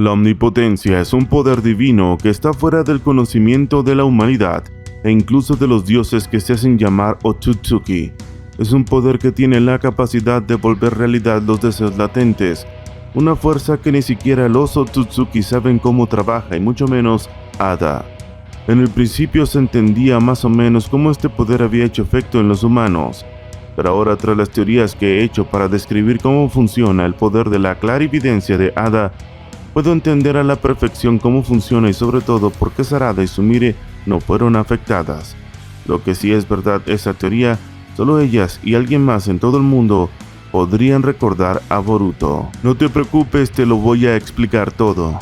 La omnipotencia es un poder divino que está fuera del conocimiento de la humanidad e incluso de los dioses que se hacen llamar Otsutsuki. Es un poder que tiene la capacidad de volver realidad los deseos latentes, una fuerza que ni siquiera los Otsutsuki saben cómo trabaja y mucho menos Ada. En el principio se entendía más o menos cómo este poder había hecho efecto en los humanos, pero ahora tras las teorías que he hecho para describir cómo funciona el poder de la clarividencia de Ada, puedo entender a la perfección cómo funciona y sobre todo por qué Sarada y Sumire no fueron afectadas. Lo que sí es verdad, esa teoría, solo ellas y alguien más en todo el mundo podrían recordar a Boruto. No te preocupes, te lo voy a explicar todo.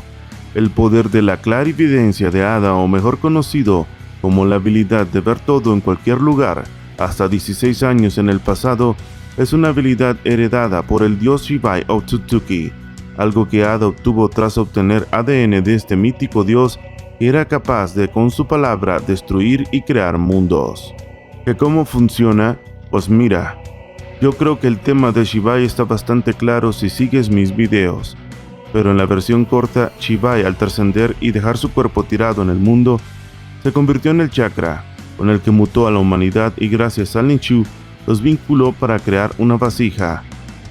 El poder de la clarividencia de Ada, o mejor conocido como la habilidad de ver todo en cualquier lugar, hasta 16 años en el pasado, es una habilidad heredada por el dios Shibai Otsutsuki, algo que Ada obtuvo tras obtener ADN de este mítico dios que era capaz de con su palabra destruir y crear mundos. ¿Que cómo funciona? Pues mira, yo creo que el tema de Shibai está bastante claro si sigues mis videos, pero en la versión corta, Shibai al trascender y dejar su cuerpo tirado en el mundo, se convirtió en el chakra, con el que mutó a la humanidad y gracias al Ninshu los vinculó para crear una vasija.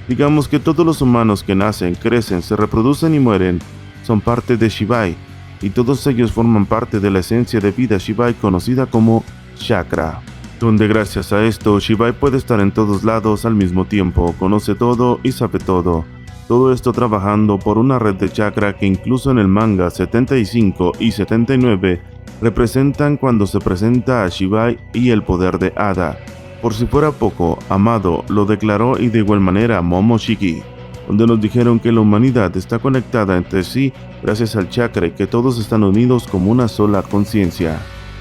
Digamos que todos los humanos que nacen, crecen, se reproducen y mueren son parte de Shibai, y todos ellos forman parte de la esencia de vida Shibai conocida como chakra, donde gracias a esto Shibai puede estar en todos lados al mismo tiempo, conoce todo y sabe todo. Todo esto trabajando por una red de chakra que incluso en el manga 75 y 79 representan cuando se presenta a Shibai y el poder de Ada. Por si fuera poco, Amado lo declaró y de igual manera Momoshiki, donde nos dijeron que la humanidad está conectada entre sí gracias al chakra y que todos están unidos como una sola conciencia.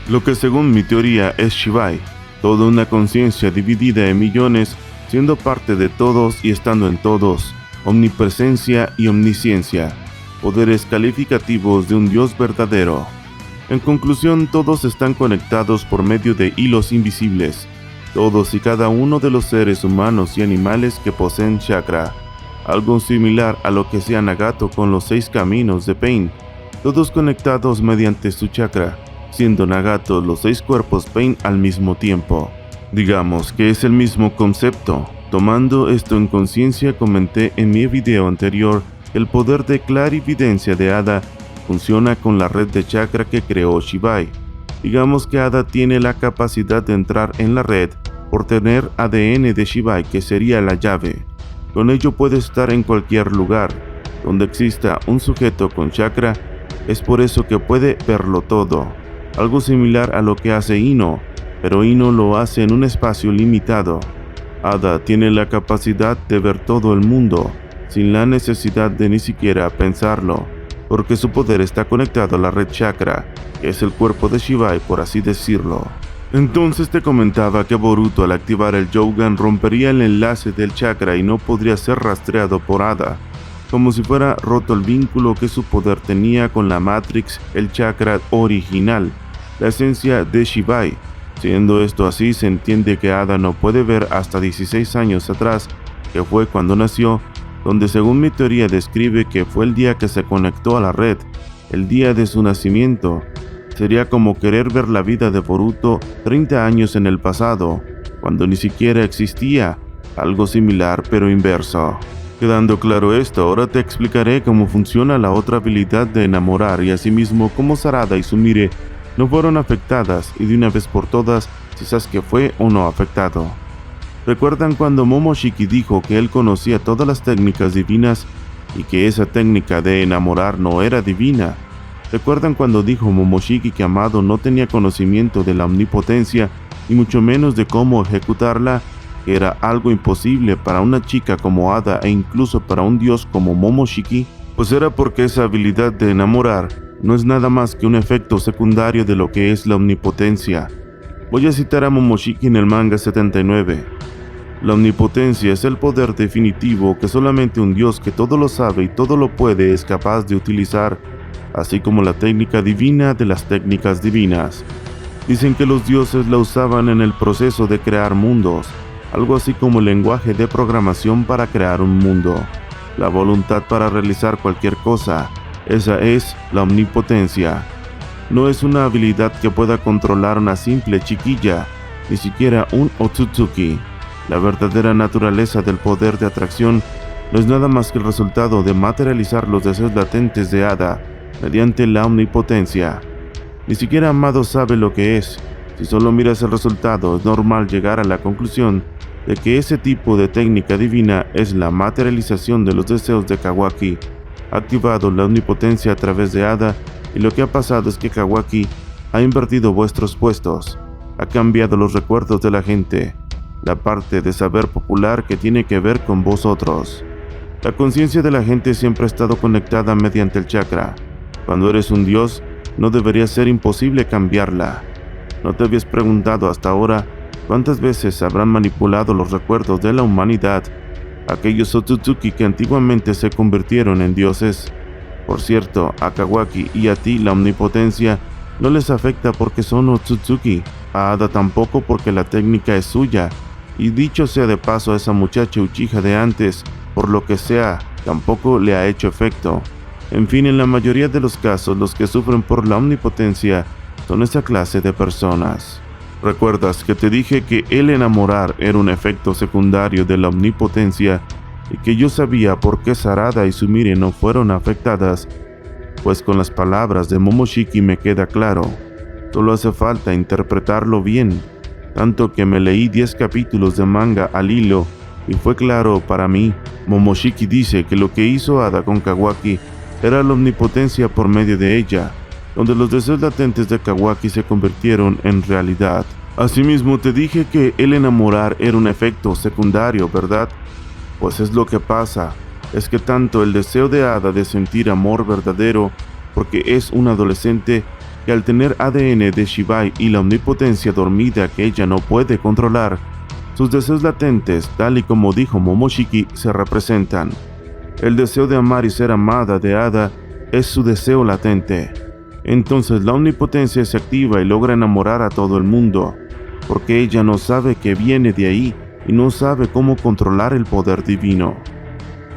Lo que según mi teoría es Shibai, toda una conciencia dividida en millones, siendo parte de todos y estando en todos, omnipresencia y omnisciencia, poderes calificativos de un Dios verdadero. En conclusión, todos están conectados por medio de hilos invisibles, todos y cada uno de los seres humanos y animales que poseen chakra, algo similar a lo que hacía Nagato con los 6 caminos de Pain, todos conectados mediante su chakra, siendo Nagato los 6 cuerpos Pain al mismo tiempo. Digamos que es el mismo concepto. Tomando esto en conciencia, comenté en mi video anterior que el poder de clarividencia de Ada funciona con la red de chakra que creó Shibai. Digamos que Ada tiene la capacidad de entrar en la red por tener ADN de Shibai, que sería la llave. Con ello puede estar en cualquier lugar donde exista un sujeto con chakra. Es por eso que puede verlo todo, algo similar a lo que hace Ino, pero Ino lo hace en un espacio limitado. Ada tiene la capacidad de ver todo el mundo, sin la necesidad de ni siquiera pensarlo, porque su poder está conectado a la red chakra, que es el cuerpo de Shibai, por así decirlo. Entonces te comentaba que Boruto al activar el Jogan rompería el enlace del chakra y no podría ser rastreado por Ada, como si fuera roto el vínculo que su poder tenía con la Matrix, el chakra original, la esencia de Shibai. Siendo esto así, se entiende que Ada no puede ver hasta 16 años atrás, que fue cuando nació, donde según mi teoría describe que fue el día que se conectó a la red, el día de su nacimiento. Sería como querer ver la vida de Boruto 30 años en el pasado, cuando ni siquiera existía, algo similar pero inverso. Quedando claro esto, ahora te explicaré cómo funciona la otra habilidad de enamorar y asimismo cómo Sarada y Sumire no fueron afectadas y de una vez por todas si Sasuke fue o no afectado. ¿Recuerdan cuando Momoshiki dijo que él conocía todas las técnicas divinas y que esa técnica de enamorar no era divina? ¿Recuerdan cuando dijo Momoshiki que Amado no tenía conocimiento de la omnipotencia y mucho menos de cómo ejecutarla, que era algo imposible para una chica como Ada e incluso para un dios como Momoshiki? Pues era porque esa habilidad de enamorar no es nada más que un efecto secundario de lo que es la omnipotencia. Voy a citar a Momoshiki en el manga 79. La omnipotencia es el poder definitivo que solamente un dios que todo lo sabe y todo lo puede es capaz de utilizar, así como la técnica divina de las técnicas divinas. Dicen que los dioses la usaban en el proceso de crear mundos, algo así como el lenguaje de programación para crear un mundo, la voluntad para realizar cualquier cosa, Esa es la omnipotencia. No es una habilidad que pueda controlar una simple chiquilla, ni siquiera un Otsutsuki. La verdadera naturaleza del poder de atracción no es nada más que el resultado de materializar los deseos latentes de Ada mediante la omnipotencia. Ni siquiera Amado sabe lo que es. Si solo miras el resultado, es normal llegar a la conclusión de que ese tipo de técnica divina es la materialización de los deseos de Kawaki. Ha activado la omnipotencia a través de Ada, y lo que ha pasado es que Kawaki ha invertido vuestros puestos, ha cambiado los recuerdos de la gente, la parte de saber popular que tiene que ver con vosotros. La conciencia de la gente siempre ha estado conectada mediante el chakra. Cuando eres un dios, no debería ser imposible cambiarla. ¿No te habías preguntado hasta ahora cuántas veces habrán manipulado los recuerdos de la humanidad aquellos Otsutsuki que antiguamente se convirtieron en dioses? Por cierto, a Kawaki y a ti la omnipotencia no les afecta porque son Otsutsuki, a Ada tampoco porque la técnica es suya, y dicho sea de paso, a esa muchacha Uchiha de antes, por lo que sea, tampoco le ha hecho efecto. En fin, en la mayoría de los casos, los que sufren por la omnipotencia son esa clase de personas. ¿Recuerdas que te dije que el enamorar era un efecto secundario de la omnipotencia y que yo sabía por qué Sarada y Sumire no fueron afectadas? Pues con las palabras de Momoshiki me queda claro. Solo hace falta interpretarlo bien, tanto que me leí 10 capítulos de manga al hilo y fue claro para mí. Momoshiki dice que lo que hizo Ada con Kawaki era la omnipotencia por medio de ella, donde los deseos latentes de Kawaki se convirtieron en realidad. Asimismo te dije que el enamorar era un efecto secundario, ¿verdad? Pues es lo que pasa, es que tanto el deseo de Ada de sentir amor verdadero, porque es un adolescente que al tener ADN de Shibai y la omnipotencia dormida que ella no puede controlar, sus deseos latentes, tal y como dijo Momoshiki, se representan. El deseo de amar y ser amada de Ada es su deseo latente. Entonces la omnipotencia se activa y logra enamorar a todo el mundo, porque ella no sabe que viene de ahí y no sabe cómo controlar el poder divino.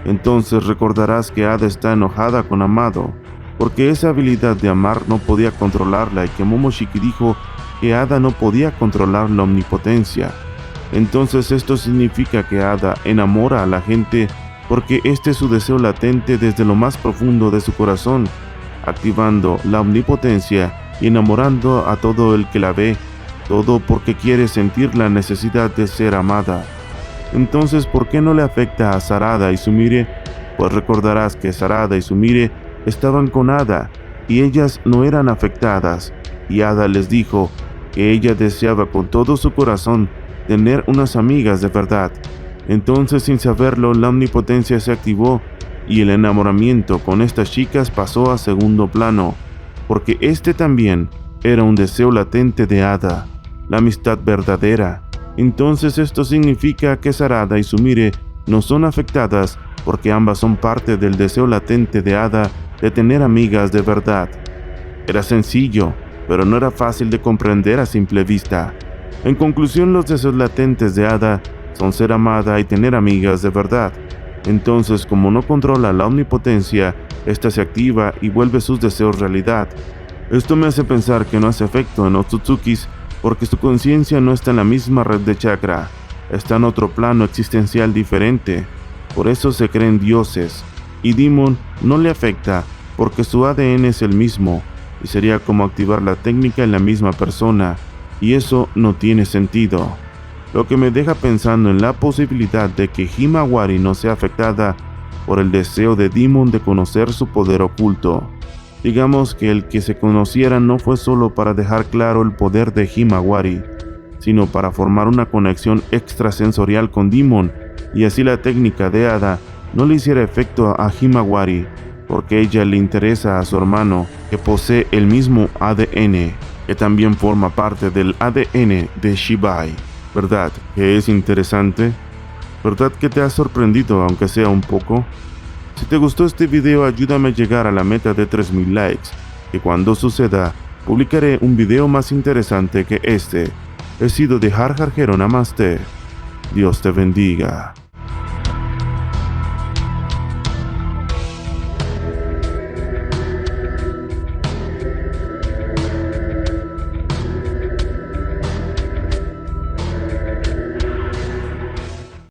Entonces recordarás que Ada está enojada con Amado, porque esa habilidad de amar no podía controlarla y que Momoshiki dijo que Ada no podía controlar la omnipotencia. Entonces esto significa que Ada enamora a la gente porque este es su deseo latente desde lo más profundo de su corazón, activando la omnipotencia y enamorando a todo el que la ve, todo porque quiere sentir la necesidad de ser amada. Entonces, ¿por qué no le afecta a Sarada y Sumire? Pues recordarás que Sarada y Sumire estaban con Ada y ellas no eran afectadas, y Ada les dijo que ella deseaba con todo su corazón tener unas amigas de verdad. Entonces, sin saberlo, la omnipotencia se activó y el enamoramiento con estas chicas pasó a segundo plano, porque este también era un deseo latente de Ada, la amistad verdadera. Entonces esto significa que Sarada y Sumire no son afectadas porque ambas son parte del deseo latente de Ada de tener amigas de verdad. Era sencillo, pero no era fácil de comprender a simple vista. En conclusión, los deseos latentes de Ada son ser amada y tener amigas de verdad. Entonces, como no controla la omnipotencia, esta se activa y vuelve sus deseos realidad. Esto me hace pensar que no hace efecto en Otsutsukis porque su conciencia no está en la misma red de chakra, está en otro plano existencial diferente. Por eso se creen dioses, y Demon no le afecta porque su ADN es el mismo, y sería como activar la técnica en la misma persona, y eso no tiene sentido. Lo que me deja pensando en la posibilidad de que Himawari no sea afectada por el deseo de Demon de conocer su poder oculto. Digamos que el que se conocieran no fue solo para dejar claro el poder de Himawari, sino para formar una conexión extrasensorial con Demon, y así la técnica de Ada no le hiciera efecto a Himawari, porque ella le interesa a su hermano, que posee el mismo ADN, que también forma parte del ADN de Shibai. ¿Verdad que es interesante? ¿Verdad que te ha sorprendido aunque sea un poco? Si te gustó este video, ayúdame a llegar a la meta de 3000 likes, y cuando suceda, publicaré un video más interesante que este. He sido de Har Jarjero Namaste. Dios te bendiga.